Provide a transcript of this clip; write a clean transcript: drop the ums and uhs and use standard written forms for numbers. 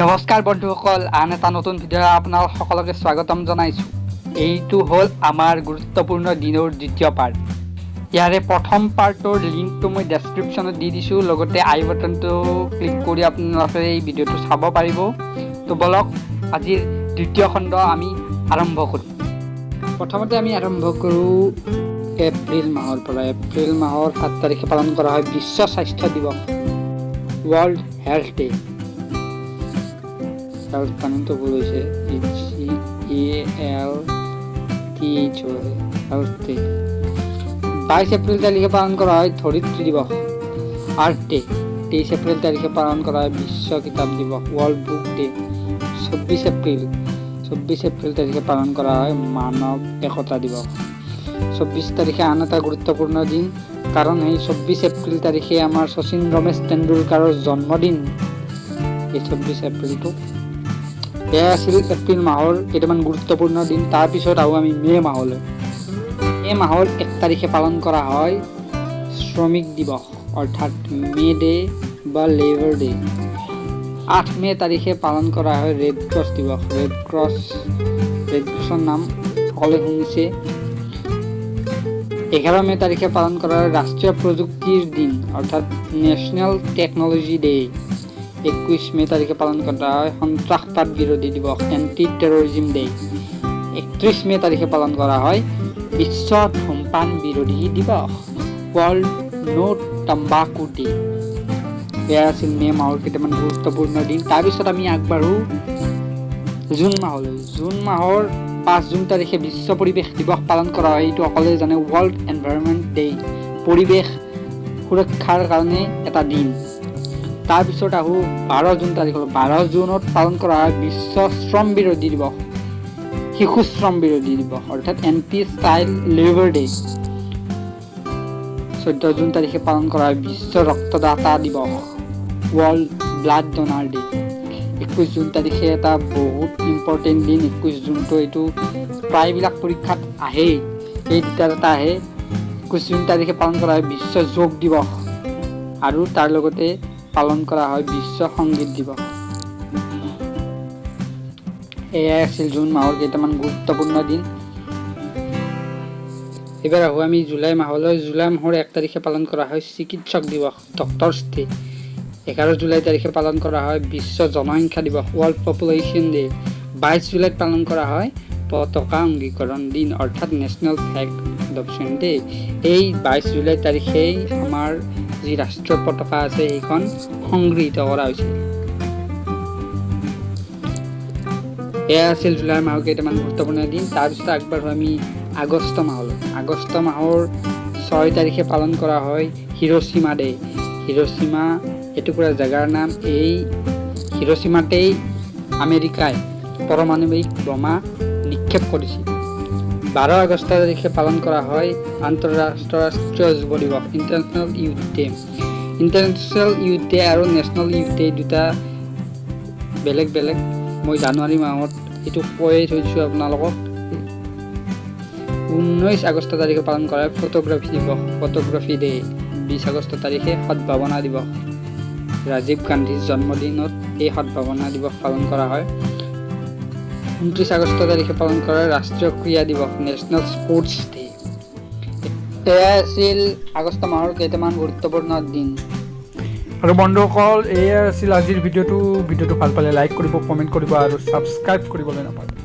নমস্কাৰ বন্ধুসকল, আন এটা নতুন ভিডিঅ' আপোনালোক সকলোকে স্বাগতম জনাইছোঁ। এইটো হ'ল আমাৰ গুৰুত্বপূৰ্ণ দিনৰ দ্বিতীয় পাৰ্ট। ইয়াৰে প্ৰথম পাৰ্টৰ লিংকটো মই ডেছক্ৰিপশ্যনত দি দিছোঁ, লগতে আই বাটনটো ক্লিক কৰি আপোনালোকে এই ভিডিঅ'টো চাব পাৰিব। তো বলক আজিৰ দ্বিতীয় খণ্ড আমি আৰম্ভ কৰোঁ। প্ৰথমতে আমি আৰম্ভ কৰোঁ এপ্ৰিল মাহৰ পৰা। এপ্ৰিল মাহৰ 7 তাৰিখে পালন কৰা হয় বিশ্ব স্বাস্থ্য দিৱস, ৱৰ্ল্ড হেল্থ ডে। স্বাস্থ্য ভুল হৈছে, হেল্থ ডে। 22 এপ্ৰিল তাৰিখে পালন কৰা হয় ধৰিত্ৰী দিৱস, আৰ্থ ডে। 23 এপ্ৰিল তাৰিখে পালন কৰা হয় বিশ্ব কিতাপ দিৱস, ৱৰ্ল্ড বুক ডে। 24 এপ্ৰিল তাৰিখে পালন কৰা হয় মানৱ একতা দিৱস। 24 তাৰিখে আন এটা গুৰুত্বপূৰ্ণ দিন, কাৰণ এই 24 এপ্ৰিল তাৰিখে আমাৰ শচীন ৰমেশ তেণ্ডুলকাৰৰ জন্মদিন। এই 24 এপ্ৰিলটো এয়া আছিল এপ্ৰিল মাহৰ কেইটামান গুৰুত্বপূৰ্ণ দিন। তাৰপিছত আহোঁ আমি মে' মাহলৈ। মে' মাহৰ 1 তাৰিখে পালন কৰা হয় শ্ৰমিক দিৱস, অৰ্থাৎ মে' ডে বা লেবাৰ ডে। 8 মে' তাৰিখে পালন কৰা হয় ৰেড ক্ৰছ দিৱস। ৰেড ক্ৰছৰ নাম সকলোৱে শুনিছে। 11 মে' তাৰিখে পালন কৰা হয় ৰাষ্ট্ৰীয় প্ৰযুক্তিৰ দিন, অৰ্থাৎ নেশ্যনেল টেকন'লজি ডে। 21 মে' তাৰিখে পালন কৰা হয় সন্ত্ৰাসবাদ বিৰোধী দিৱস, এণ্টি টেৰৰিজিম ডে। 31 মে' তাৰিখে পালন কৰা হয় বিশ্ব ধূমপান বিৰোধী দিৱস, ৱৰ্ল্ড ন' টাম্বাকু ডে। এয়া আছিল মে' মাহৰ কেইটামান গুৰুত্বপূৰ্ণ দিন। তাৰপিছত আমি আগবাঢ়োঁ জুন মাহলৈ। জুন মাহৰ 5 জুন তাৰিখে বিশ্ব পৰিৱেশ দিৱস পালন কৰা হয়। এইটো সকলোৱে জানে, ৱৰ্ল্ড এনভাইৰনমেণ্ট ডে, পৰিৱেশ সুৰক্ষাৰ কাৰণে এটা দিন। তাৰপিছত আহোঁ 12 জুন তাৰিখলৈ। 12 জুনত পালন কৰা হয় বিশ্ব শ্ৰম বিৰোধী দিৱস, শিশু শ্ৰম বিৰোধী দিৱস, অৰ্থাৎ anti child labour day. 14 June তাৰিখে পালন কৰা হয় বিশ্ব ৰক্তদাতা দিৱস, world blood donor day. 21 June তাৰিখে এটা বহুত ইম্পৰ্টেণ্ট দিন। 21 জুনটো এইটো প্ৰায়বিলাক পৰীক্ষাত আহেই, এই দুটাৰ এটা আহে। 21 জুন তাৰিখে পালন কৰা হয় বিশ্ব যোগ দিৱস, আৰু তাৰ লগতে পালন কৰা হয় বিশ্ব সংগীত দিৱস। এয়াই আছিল জুন মাহৰ কেইটামান গুৰুত্বপূৰ্ণ দিন। এইবাৰ আহোঁ আমি জুলাই মাহলৈ। জুলাই মাহৰ 1 তাৰিখে পালন কৰা হয় চিকিৎসক দিৱস, ডক্টৰছ ডে। 11 জুলাই তাৰিখে পালন কৰা হয় বিশ্ব জনসংখ্যা দিৱস, ৱৰ্ল্ড পপুলেশ্যন ডে। 22 জুলাইত পালন কৰা হয় পতাকা অংগীকৰণ দিন, অৰ্থাৎ নেশ্যনেল ফ্লেগ এডপশ্যন ডে। এই 22 জুলাই তাৰিখেই আমাৰ যি ৰাষ্ট্ৰীয় পতাকা আছে সেইখন সংগৃহীত কৰা হৈছিল। এয়া আছিল জুলাই মাহৰ কেইটামান গুৰুত্বপূৰ্ণ দিন। তাৰপিছত আগবাঢ়োঁ আমি আগষ্ট মাহলৈ। আগষ্ট মাহৰ 6 তাৰিখে পালন কৰা হয় হিৰোশ্বিমা ডে। হিৰোশ্বিমা এটুকুৰা জেগাৰ নাম। এই হিৰোশ্বিমাতেই আমেৰিকাই পাৰমাণৱিক বোমা নিক্ষেপ কৰিছিল। 12 আগষ্ট তাৰিখে পালন কৰা হয় আন্তঃৰাষ্ট্ৰীয় যুৱ দিৱস, international youth day. International youth day আৰু নেশ্যনেল ইউথ ডে দুটা বেলেগ বেলেগ। মই জানুৱাৰী মাহত এইটো কৈয়ে থৈছোঁ আপোনালোকক। 19 আগষ্ট তাৰিখে পালন কৰা হয় ফটোগ্ৰাফী দিৱস, ফটোগ্ৰাফী ডে। 20 আগষ্ট তাৰিখে সদ্ভাৱনা দিৱস, ৰাজীৱ গান্ধীৰ জন্মদিনত এই সদ্ভাৱনা দিৱস পালন কৰা হয়। 29 আগষ্ট তাৰিখে পালন কৰা হয় ৰাষ্ট্ৰীয় ক্ৰীড়া দিৱস, নেশ্যনেল স্পৰ্টছ ডে। এয়াই আছিল আগষ্ট মাহৰ কেইটামান গুৰুত্বপূৰ্ণ দিন। আৰু বন্ধুসকল, এয়া আছিল আজিৰ ভিডিঅ'টো। ভিডিঅ'টো ভাল পালে লাইক কৰিব, কমেণ্ট কৰিব আৰু ছাবস্ক্ৰাইব কৰিবলৈ নাপাহৰিব।